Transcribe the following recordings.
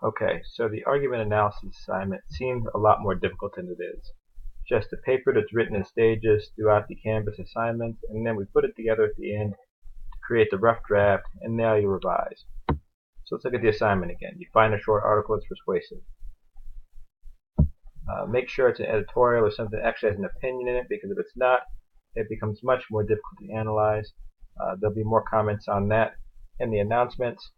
Okay, so the argument analysis assignment seems a lot more difficult than it is. Just a paper that's written in stages throughout the Canvas assignment, and then we put it together at the end to create the rough draft, and now you revise. So let's look at the assignment again. You find a short article that's persuasive. Make sure it's an editorial or something that actually has an opinion in it, because if it's not, it becomes much more difficult to analyze. There'll be more comments on that in the announcements,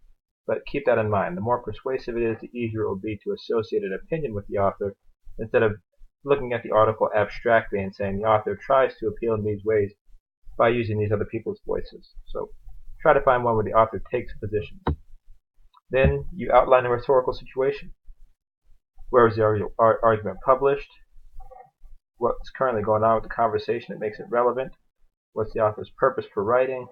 but keep that in mind. The more persuasive it is, the easier it will be to associate an opinion with the author instead of looking at the article abstractly and saying the author tries to appeal in these ways by using these other people's voices. So try to find one where the author takes positions. Then you outline a rhetorical situation. Where is the argument published? What's currently going on with the conversation that makes it relevant? What's the author's purpose for writing?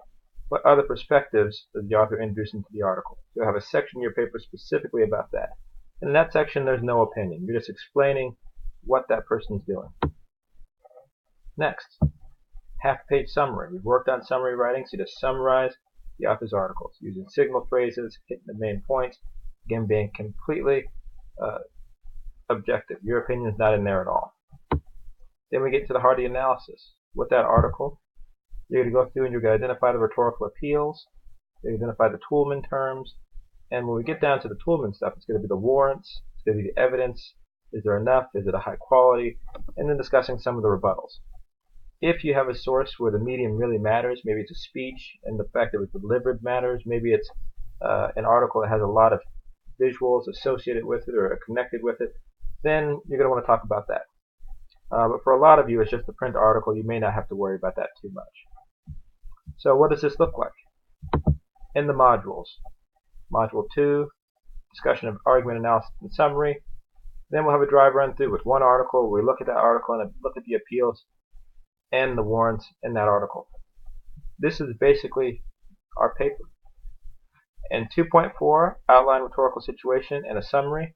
What other perspectives does the author introduce into the article? You'll have a section in your paper specifically about that. In that section, there's no opinion. You're just explaining what that person's doing. Next, half-page summary. We've worked on summary writing, so just summarize the author's articles using signal phrases, hitting the main points, again being completely objective. Your opinion is not in there at all. Then we get to the heart of the analysis. With that article, you're going to go through and you're going to identify the rhetorical appeals, you're going to identify the Toulmin terms, and when we get down to the Toulmin stuff, it's going to be the warrants, it's going to be the evidence, is there enough, is it a high quality, and then discussing some of the rebuttals. If you have a source where the medium really matters, maybe it's a speech and the fact that it was delivered matters, maybe it's an article that has a lot of visuals associated with it or connected with it, then you're going to want to talk about that. But for a lot of you, it's just a print article. You may not have to worry about that too much. So what does this look like? In the modules. Module 2, discussion of argument analysis and summary. Then we'll have a drive run through with one article where we look at that article and look at the appeals and the warrants in that article. This is basically our paper. In 2.4, outline rhetorical situation and a summary.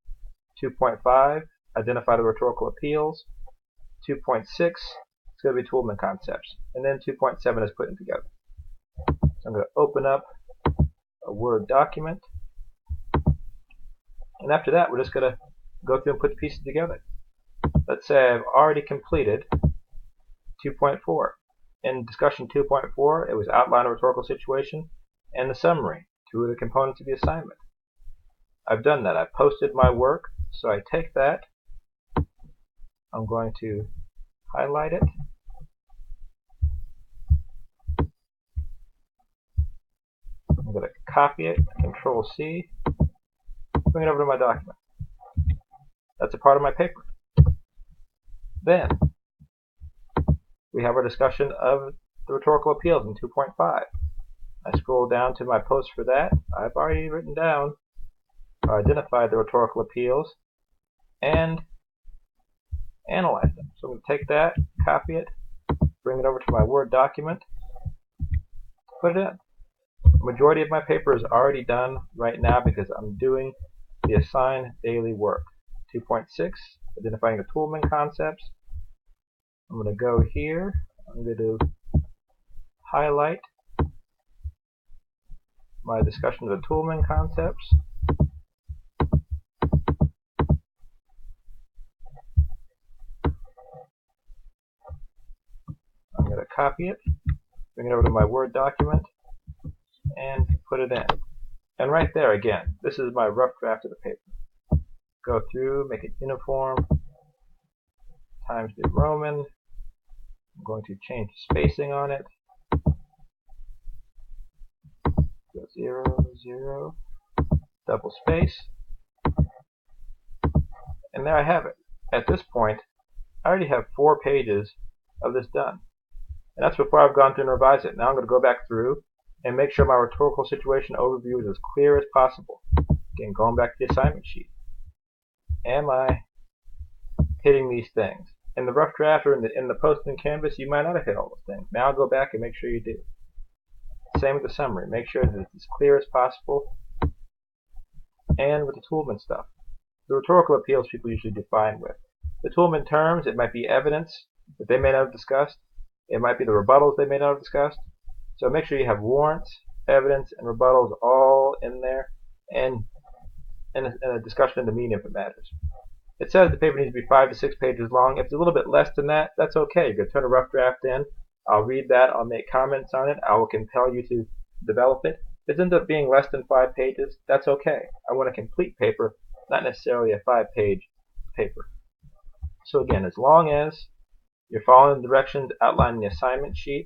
2.5, identify the rhetorical appeals. 2.6, it's going to be Toulmin concepts. And then 2.7 is putting together. So I'm going to open up a Word document. And after that, we're just going to go through and put the pieces together. Let's say I've already completed 2.4. In discussion 2.4, it was outline a rhetorical situation and the summary, two of the components of the assignment. I've done that. I've posted my work. So I take that. I'm going to highlight it. I'm going to copy it, Control C, bring it over to my document. That's a part of my paper. Then we have our discussion of the rhetorical appeals in 2.5. I scroll down to my post for that. I've already written down or identified the rhetorical appeals and analyze them. So I'm going to take that, copy it, bring it over to my Word document, put it in. The majority of my paper is already done right now because I'm doing the assigned daily work. 2.6, identifying the Toulmin concepts. I'm going to go here. I'm going to highlight my discussion of the Toulmin concepts. I'm going to copy it, bring it over to my Word document, and put it in. And right there, again, this is my rough draft of the paper. Go through, make it uniform, Times New Roman. I'm going to change the spacing on it. Go 0, 0, double space. And there I have it. At this point, I already have 4 pages of this done. And that's before I've gone through and revised it. Now I'm going to go back through and make sure my rhetorical situation overview is as clear as possible. Again, going back to the assignment sheet. Am I hitting these things? In the rough draft or in the post in Canvas, you might not have hit all those things. Now go back and make sure you do. Same with the summary. Make sure that it's as clear as possible. And with the Toulmin stuff. The rhetorical appeals people usually define with. The Toulmin terms, it might be evidence that they may not have discussed. It might be the rebuttals they may not have discussed. So make sure you have warrants, evidence, and rebuttals all in there. And and a discussion of the medium if it matters. It says the paper needs to be 5 to 6 pages long. If it's a little bit less than that, that's okay. You're going to turn a rough draft in. I'll read that. I'll make comments on it. I will compel you to develop it. If it ends up being less than 5 pages, that's okay. I want a complete paper, not necessarily a 5-page paper. So again, as long as you're following the directions outlined in the assignment sheet,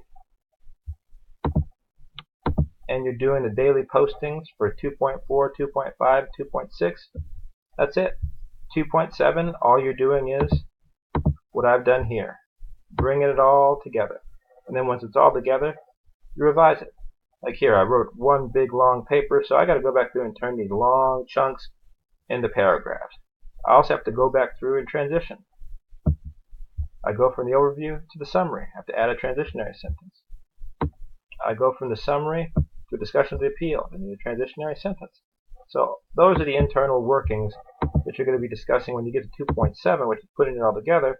and you're doing the daily postings for 2.4, 2.5, 2.6, that's it. 2.7, all you're doing is what I've done here, bringing it all together. And then once it's all together, you revise it. Like here, I wrote one big long paper, so I got to go back through and turn these long chunks into paragraphs. I also have to go back through and transition. I go from the overview to the summary. I have to add a transitionary sentence. I go from the summary to a discussion of the appeal, and the transitionary sentence. So those are the internal workings that you're going to be discussing when you get to 2.7, which is putting it all together.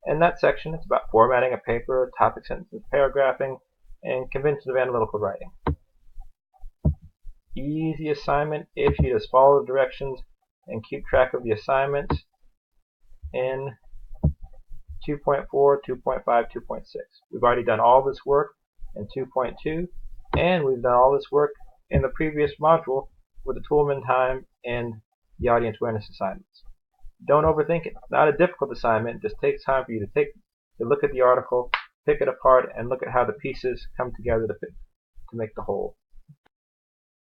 In that section, it's about formatting a paper, topic sentences, paragraphing, and conventions of analytical writing. Easy assignment if you just follow the directions and keep track of the assignments in 2.4, 2.5, 2.6. We've already done all this work in 2.2, and we've done all this work in the previous module with the Toolman time and the audience awareness assignments. Don't overthink it. It's not a difficult assignment. It just takes time for you to look at the article, pick it apart, and look at how the pieces come together to make the whole.